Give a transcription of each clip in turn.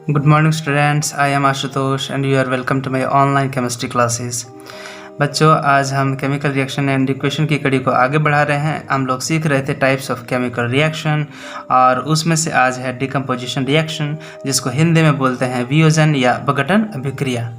Good morning students, I am Ashutosh and you are welcome to my online chemistry classes। बच्चों, आज हम chemical reaction and equation की कड़ी को आगे बढ़ा रहे हैं। हम लोग सीख रहे थे टाइप्स ऑफ केमिकल रिएक्शन और उसमें से आज है डिकम्पोजिशन रिएक्शन, जिसको हिंदी में बोलते हैं वियोजन या अपघटन अभिक्रिया।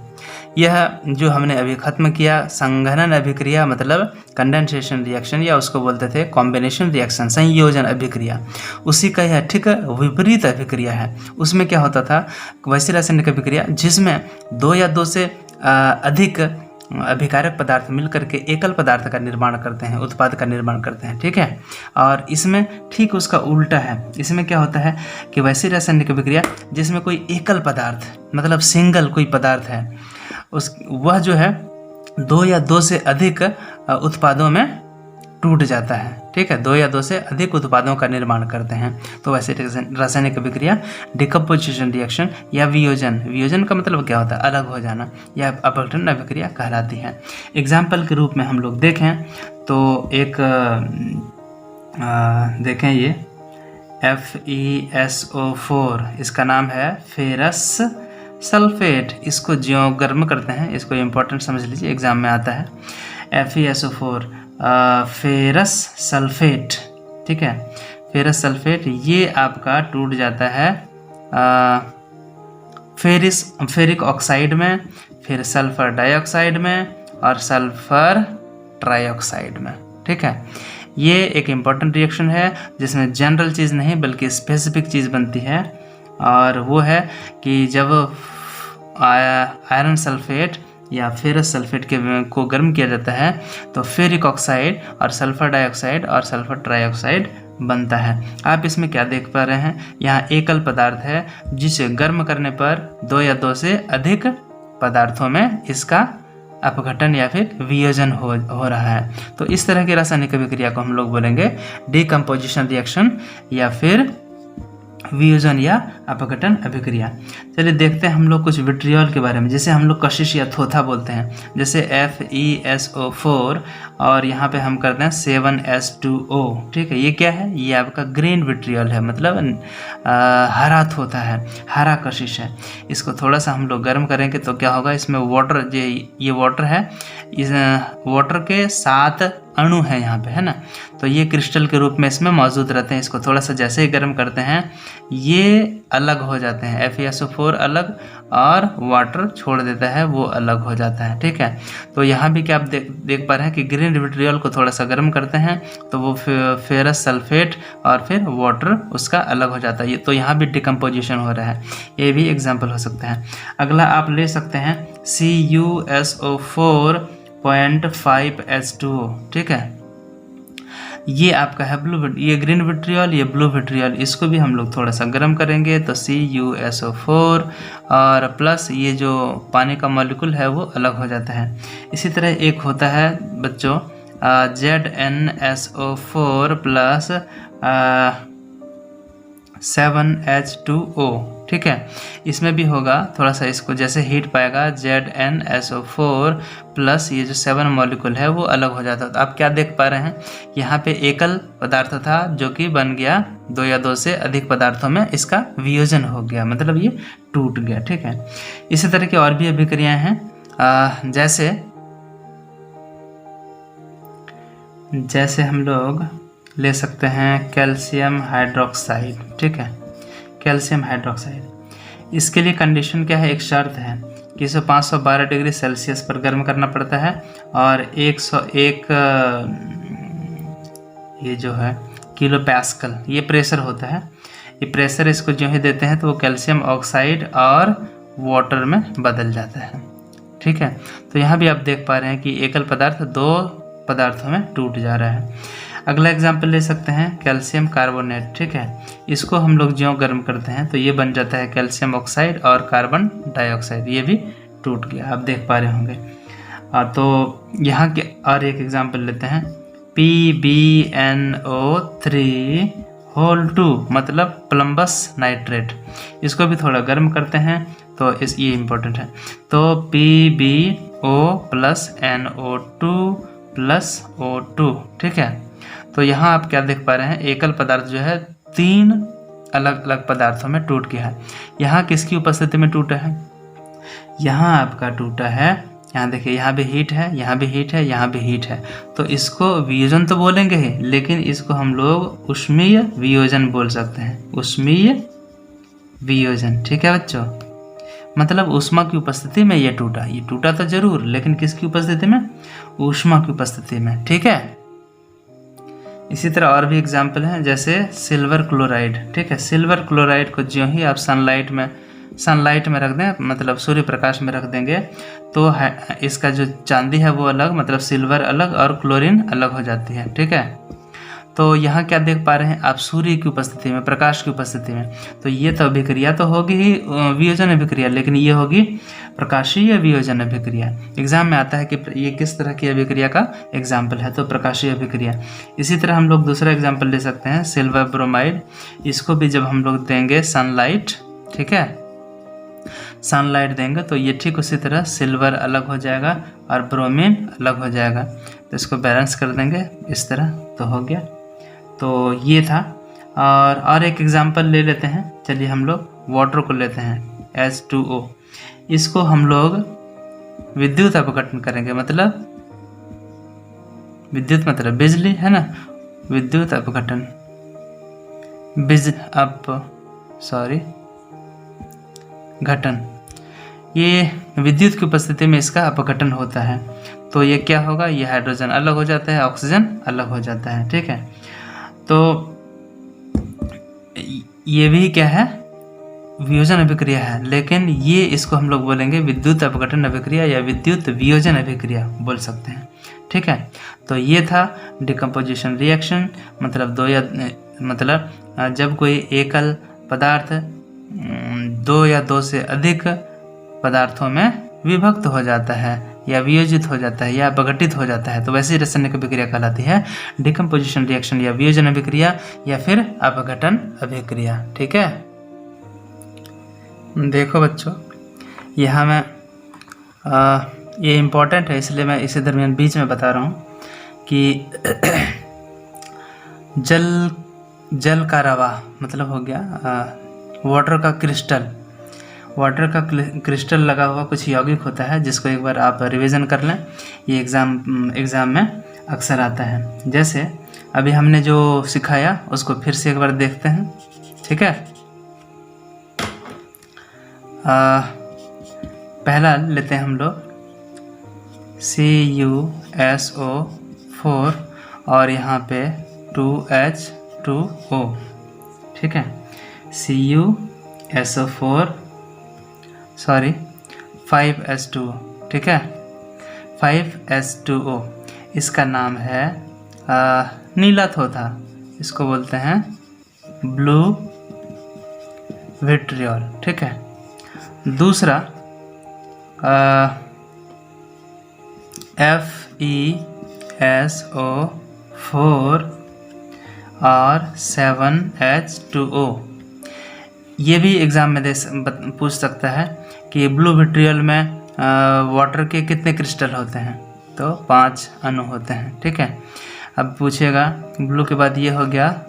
यह जो हमने अभी ख़त्म किया संघनन अभिक्रिया मतलब कंडेंसेशन रिएक्शन, या उसको बोलते थे कॉम्बिनेशन रिएक्शन संयोजन अभिक्रिया, उसी का यह ठीक विपरीत अभिक्रिया है। उसमें क्या होता था, वैसी रासायनिक अभिक्रिया जिसमें दो या दो से अधिक अभिकारक पदार्थ मिलकर के एकल पदार्थ का निर्माण करते हैं, उत्पाद का निर्माण करते हैं, ठीक है। और इसमें ठीक उसका उल्टा है। इसमें क्या होता है कि वैसी रासायनिक अभिक्रिया जिसमें कोई एकल पदार्थ मतलब सिंगल कोई पदार्थ है, वह जो है दो या दो से अधिक उत्पादों में टूट जाता है, ठीक है। दो या दो से अधिक उत्पादों का निर्माण करते हैं, तो वैसे रासायनिक अभिक्रिया डिकम्पोजिशन रिएक्शन या वियोजन, वियोजन का मतलब क्या होता है, अलग हो जाना, या अपघटन अभिक्रिया कहलाती है। एग्जाम्पल के रूप में हम लोग देखें तो एक देखें ये FeSO4, इसका नाम है फेरस सल्फेट। इसको ज्यों गर्म करते हैं, इसको इम्पोर्टेंट समझ लीजिए, एग्जाम में आता है। FeSO4 फेरस सल्फेट, ठीक है। फेरस सल्फेट ये आपका टूट जाता है फेरिक ऑक्साइड में, फिर सल्फर डाइऑक्साइड में और सल्फर ट्राइऑक्साइड में, ठीक है। ये एक इम्पॉर्टेंट रिएक्शन है जिसमें जनरल चीज़ नहीं बल्कि स्पेसिफिक चीज़ बनती है, और वो है कि जब आयरन सल्फेट या फेरस सल्फेट को गर्म किया जाता है तो फेरिक ऑक्साइड और सल्फर डाइऑक्साइड और सल्फर ट्राइऑक्साइड बनता है। आप इसमें क्या देख पा रहे हैं, यहाँ एकल पदार्थ है जिसे गर्म करने पर दो या दो से अधिक पदार्थों में इसका अपघटन या फिर वियोजन हो रहा है। तो इस तरह की रासायनिक अभिक्रिया को हम लोग बोलेंगे डिकम्पोजिशन रिएक्शन या फिर वियोजन या अपघटन अभिक्रिया। चलिए देखते हैं हम लोग कुछ विट्रियोल के बारे में, जैसे हम लोग कशिश या थोथा बोलते हैं, जैसे FeSO4 और यहाँ पे हम करते हैं 7H2O, ठीक है। ये क्या है, ये आपका ग्रीन विट्रियोल है, मतलब हरा थोथा है, हरा कशिश है। इसको थोड़ा सा हम लोग गर्म करेंगे तो क्या होगा, इसमें वाटर, ये वाटर है, इस वाटर के 7 अणु है यहाँ पे, है ना। तो ये क्रिस्टल के रूप में इसमें मौजूद रहते हैं। इसको थोड़ा सा जैसे ही गर्म करते हैं ये अलग हो जाते हैं, FeSO4 अलग और वाटर छोड़ देता है, वो अलग हो जाता है, ठीक है। तो यहाँ भी क्या आप देख पा रहे हैं कि ग्रीन विट्रियोल को थोड़ा सा गर्म करते हैं तो वो फेरस सल्फेट और फिर वाटर उसका अलग हो जाता है। तो यहाँ भी डिकम्पोजिशन हो रहा है, ये भी एग्जाम्पल हो सकता है। अगला आप ले सकते हैं CuSO4.5H2O, ठीक है। ये आपका है ये ग्रीन विट्रियोल, ये ब्लू विट्रियोल, इसको भी हम लोग थोड़ा सा गर्म करेंगे तो CuSO4 और प्लस ये जो पानी का मॉलिक्यूल है वो अलग हो जाता है। इसी तरह एक होता है बच्चों ZnSO4 प्लस 7H2O, ठीक है। इसमें भी होगा थोड़ा सा, इसको जैसे हीट पाएगा ZnSO4 प्लस ये जो 7 मॉलिक्यूल है वो अलग हो जाता है। तो आप क्या देख पा रहे हैं, यहाँ पे एकल पदार्थ था जो कि बन गया दो या दो से अधिक पदार्थों में, इसका वियोजन हो गया, मतलब ये टूट गया, ठीक है। इसी तरह की और भी अभिक्रियाएं हैं, जैसे हम लोग ले सकते हैं कैल्शियम हाइड्रोक्साइड, ठीक है। कैल्शियम हाइड्रोक्साइड, इसके लिए कंडीशन क्या है, एक शर्त है कि इसे 512 डिग्री सेल्सियस पर गर्म करना पड़ता है और 101 ये जो है किलो पैस्कल ये प्रेशर होता है। ये प्रेशर इसको जो ही देते हैं तो वो कैल्शियम ऑक्साइड और वाटर में बदल जाता है, ठीक है। तो यहाँ भी आप देख पा रहे हैं कि एकल पदार्थ दो पदार्थों में टूट जा रहा है। अगला एग्जाम्पल ले सकते हैं कैल्शियम कार्बोनेट, ठीक है। इसको हम लोग ज्यों गर्म करते हैं तो ये बन जाता है कैल्शियम ऑक्साइड और कार्बन डाइऑक्साइड, ये भी टूट गया, आप देख पा रहे होंगे। तो यहाँ के और एक एग्जाम्पल लेते हैं PbNO3 मतलब प्लम्बस नाइट्रेट। इसको भी थोड़ा गर्म करते हैं तो ये इम्पोर्टेंट है। तो PbO plus NO2 plus O2, ठीक है। तो यहाँ आप क्या देख पा रहे हैं, एकल पदार्थ जो है 3 अलग अलग पदार्थों में टूट गया है। यहाँ किसकी उपस्थिति में टूटा है? यहाँ आपका टूटा है, यहाँ देखिए, यहाँ भी हीट है, यहाँ भी हीट है, यहाँ भी हीट है, तो इसको वियोजन तो बोलेंगे ही, लेकिन इसको हम लोग ऊष्मीय वियोजन बोल सकते हैं, ऊष्मीय वियोजन। ठीक है बच्चों, मतलब ऊष्मा की उपस्थिति में ये टूटा तो जरूर, लेकिन किसकी उपस्थिति में? ऊष्मा की उपस्थिति में। ठीक है, इसी तरह और भी एग्जाम्पल हैं, जैसे सिल्वर क्लोराइड। ठीक है, सिल्वर क्लोराइड को ज्यों ही आप सनलाइट में रख दें, मतलब सूर्य प्रकाश में रख देंगे, तो इसका जो चांदी है वो अलग, मतलब सिल्वर अलग और क्लोरीन अलग हो जाती है। ठीक है, तो यहाँ क्या देख पा रहे हैं आप? सूर्य की उपस्थिति में, प्रकाश की उपस्थिति में, तो ये तो अभिक्रिया तो होगी ही वियोजन अभिक्रिया, लेकिन ये होगी प्रकाशीय वियोजन अभिक्रिया। एग्जाम में आता है कि ये किस तरह की अभिक्रिया का एग्जाम्पल है, तो प्रकाशीय अभिक्रिया। इसी तरह हम लोग दूसरा एग्जाम्पल ले सकते हैं, सिल्वर ब्रोमाइड। इसको भी जब हम लोग देंगे सनलाइट, ठीक है, सनलाइट देंगे तो ये ठीक उसी तरह सिल्वर अलग हो जाएगा और ब्रोमीन अलग हो जाएगा, तो इसको बैलेंस कर देंगे इस तरह, तो हो गया। तो ये था। और एक एग्जांपल ले लेते हैं, चलिए हम लोग वाटर को लेते हैं, H2O। इसको हम लोग विद्युत अपघटन करेंगे, मतलब विद्युत मतलब बिजली है ना, विद्युत अपघटन, घटन, ये विद्युत की उपस्थिति में इसका अपघटन होता है। तो ये क्या होगा? ये हाइड्रोजन अलग हो जाता है, ऑक्सीजन अलग हो जाता है। ठीक है, तो ये भी क्या है? वियोजन अभिक्रिया है, लेकिन ये इसको हम लोग बोलेंगे विद्युत अपघटन अभिक्रिया या विद्युत वियोजन अभिक्रिया बोल सकते हैं। ठीक है, तो ये था डिकम्पोजिशन रिएक्शन, मतलब जब कोई एकल पदार्थ दो या दो से अधिक पदार्थों में विभक्त हो जाता है या वियोजित हो जाता है या अपघटित हो जाता है, तो वैसी रासायनिक अभिक्रिया कहलाती है डिकम्पोजिशन रिएक्शन या वियोजन अभिक्रिया या फिर अपघटन अभिक्रिया। ठीक है, देखो बच्चों, यहाँ मैं ये इम्पोर्टेंट है, इसलिए मैं इसी दरमियान बीच में बता रहा हूँ कि जल का रवा मतलब हो गया वाटर का क्रिस्टल लगा हुआ कुछ यौगिक होता है, जिसको एक बार आप रिवीजन कर लें, ये एग्ज़ाम में अक्सर आता है। जैसे अभी हमने जो सिखाया उसको फिर से एक बार देखते हैं। ठीक है, पहला लेते हैं हम लोग CuSO4 और यहाँ पे 2H2O। ठीक है, CuSO4 5H2O। ठीक है, 5H2O, इसका नाम है नीला थोथा, इसको बोलते हैं ब्लू विट्रियोल। ठीक है, दूसरा FeSO4 और 7H2O। ये भी एग्ज़ाम में पूछ सकता है कि ब्लू विट्रियल में वाटर के कितने क्रिस्टल होते हैं, तो 5 अणु होते हैं। ठीक है, अब पूछेगा ब्लू के बाद ये हो गया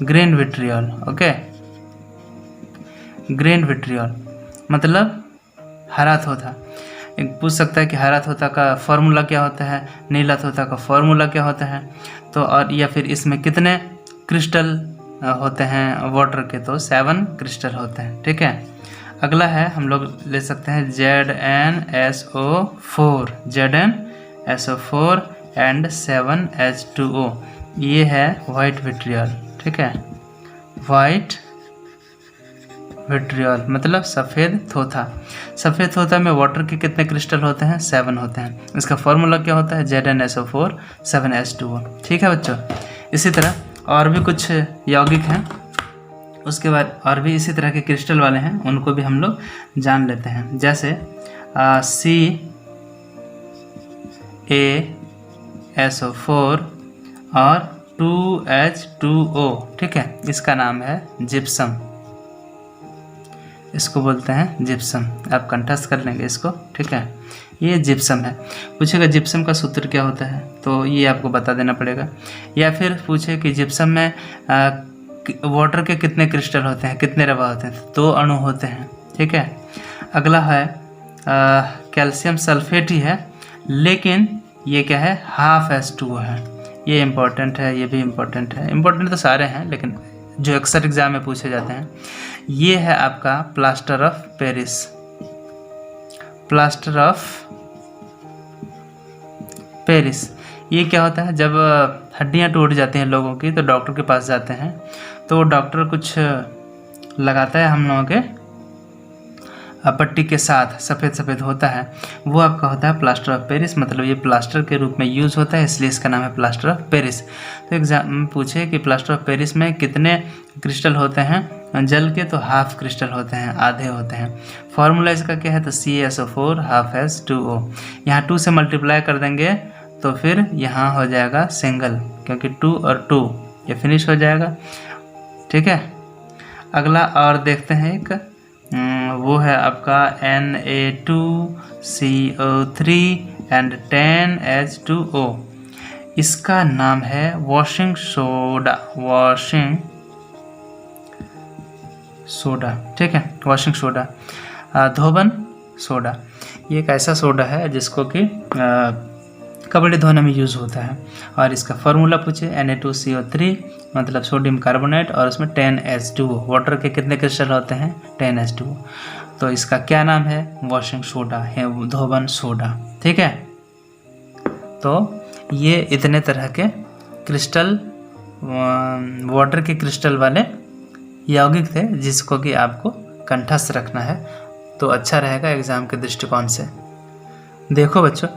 green vitriol. Okay, green vitriol मतलब हरा थोथा। पूछ सकता है कि हरा थोथा का फॉर्मूला क्या होता है, नीला थोथा का फॉर्मूला क्या होता है, तो और या फिर इसमें कितने क्रिस्टल होते हैं वाटर के, तो 7 क्रिस्टल होते हैं। ठीक है, अगला है हम लोग ले सकते हैं ZnSO4 एंड 7H2O। ये है वाइट विट्रियल। ठीक है, वाइट विट्रियल मतलब सफ़ेद थोथा। सफ़ेद थोथा में वाटर के कितने क्रिस्टल होते हैं? 7 होते हैं। इसका फॉर्मूला क्या होता है? ZnSO4 7H2O। ठीक है बच्चों, इसी तरह और भी कुछ यौगिक हैं, उसके बाद और भी इसी तरह के क्रिस्टल वाले हैं, उनको भी हम लोग जान लेते हैं। जैसे CaSO4 और 2H2O। ठीक है, इसका नाम है जिप्सम, इसको बोलते हैं जिप्सम। आप कंठस्थ कर लेंगे इसको। ठीक है, ये जिप्सम है। पूछेगा जिप्सम का सूत्र क्या होता है, तो ये आपको बता देना पड़ेगा। या फिर पूछे कि जिप्सम में वाटर के कितने क्रिस्टल होते हैं, कितने रवा होते हैं, 2 अणु होते हैं। ठीक है, अगला है कैल्शियम सल्फेट ही है, लेकिन ये क्या है, हाफ H2O है। ये इम्पोर्टेंट है, ये भी इम्पोर्टेंट है। इम्पोर्टेंट तो सारे हैं, लेकिन जो अक्सर एग्जाम में पूछे जाते हैं, ये है आपका plaster of Paris. Plaster of Paris ये क्या होता है, जब हड्डियां टूट जाती हैं लोगों की तो डॉक्टर के पास जाते हैं, तो डॉक्टर कुछ लगाता है हम लोगों के पट्टी के साथ, सफ़ेद सफ़ेद होता है, वो आपका होता है प्लास्टर ऑफ पेरिस। मतलब ये प्लास्टर के रूप में यूज़ होता है, इसलिए इसका नाम है प्लास्टर ऑफ पेरिस। तो एग्जाम में पूछे कि प्लास्टर ऑफ पेरिस में कितने क्रिस्टल होते हैं जल के, तो हाफ क्रिस्टल होते हैं, आधे होते हैं। फॉर्मूला इसका क्या है, तो CaSO4 हाफ H2O। यहाँ 2 से मल्टीप्लाई कर देंगे तो फिर यहाँ हो जाएगा सिंगल, क्योंकि 2 और 2 ये फिनिश हो जाएगा। ठीक है, अगला और देखते हैं एक, वो है आपका Na2CO3 एंड 10H2O। इसका नाम है वॉशिंग सोडा, वॉशिंग सोडा। ठीक है, वॉशिंग सोडा, धोबन सोडा। ये एक ऐसा सोडा है जिसको कि कपड़े धोने में यूज़ होता है। और इसका फार्मूला पूछे Na2CO3 मतलब सोडियम कार्बोनेट, और उसमें 10H2O। वाटर के कितने क्रिस्टल होते हैं, 10H2O। तो इसका क्या नाम है, वॉशिंग सोडा है, धोबन सोडा। ठीक है, तो ये इतने तरह के क्रिस्टल, वाटर के क्रिस्टल वाले यौगिक थे जिसको कि आपको कंठस्थ रखना है, तो अच्छा रहेगा एग्ज़ाम के दृष्टिकोण से। देखो बच्चों,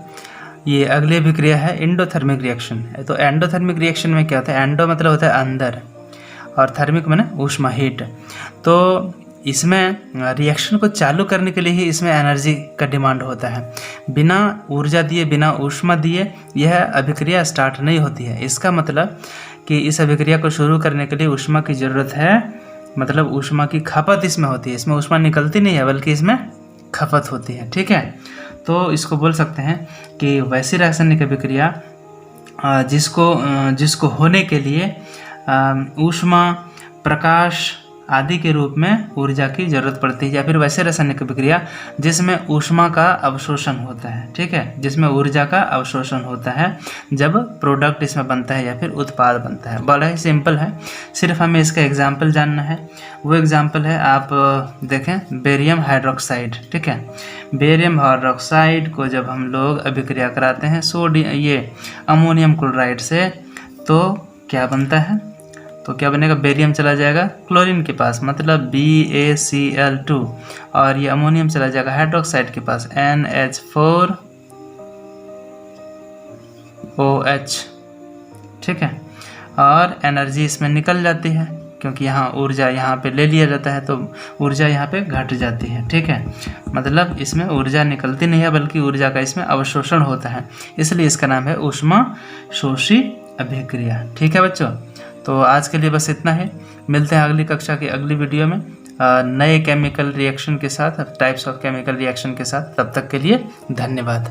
ये अगली अभिक्रिया है एंडोथर्मिक रिएक्शन। तो एंडोथर्मिक रिएक्शन में क्या होता है, एंडो मतलब होता है अंदर, और थर्मिक माने ऊष्मा, हीट। तो इसमें रिएक्शन को चालू करने के लिए ही इसमें एनर्जी का डिमांड होता है। बिना ऊर्जा दिए, बिना ऊष्मा दिए यह अभिक्रिया स्टार्ट नहीं होती है। इसका मतलब कि इस अभिक्रिया को शुरू करने के लिए ऊष्मा की ज़रूरत है, मतलब ऊष्मा की खपत इसमें होती है। इसमें ऊष्मा निकलती नहीं है, बल्कि इसमें खपत होती है। ठीक है, तो इसको बोल सकते हैं कि वैसी रासायनिक अभिक्रिया जिसको होने के लिए ऊष्मा, प्रकाश आदि के रूप में ऊर्जा की जरूरत पड़ती है, या फिर वैसे रासायनिक अभिक्रिया जिसमें ऊष्मा का अवशोषण होता है। ठीक है, जिसमें ऊर्जा का अवशोषण होता है जब प्रोडक्ट इसमें बनता है या फिर उत्पाद बनता है। बड़ा ही सिंपल है, सिर्फ हमें इसका एग्जाम्पल जानना है। वो एग्जाम्पल है, आप देखें, बेरियम हाइड्रोक्साइड। ठीक है, बेरियम हाइड्रोक्साइड को जब हम लोग अभिक्रिया कराते हैं ये अमोनियम क्लोराइड से, तो क्या बनता है, तो क्या बनेगा, बेरियम चला जाएगा क्लोरीन के पास, मतलब BaCl2, और ये अमोनियम चला जाएगा हाइड्रोक्साइड के पास, NH4OH। ठीक है, और एनर्जी इसमें निकल जाती है, क्योंकि यहाँ ऊर्जा यहाँ पे ले लिया जाता है, तो ऊर्जा यहाँ पे घट जाती है। ठीक है, मतलब इसमें ऊर्जा निकलती नहीं है, बल्कि ऊर्जा का इसमें अवशोषण होता है, इसलिए इसका नाम है ऊष्मा शोषी अभिक्रिया। ठीक है बच्चों, तो आज के लिए बस इतना ही। मिलते हैं अगली कक्षा की अगली वीडियो में नए केमिकल रिएक्शन के साथ, टाइप्स ऑफ केमिकल रिएक्शन के साथ। तब तक के लिए धन्यवाद।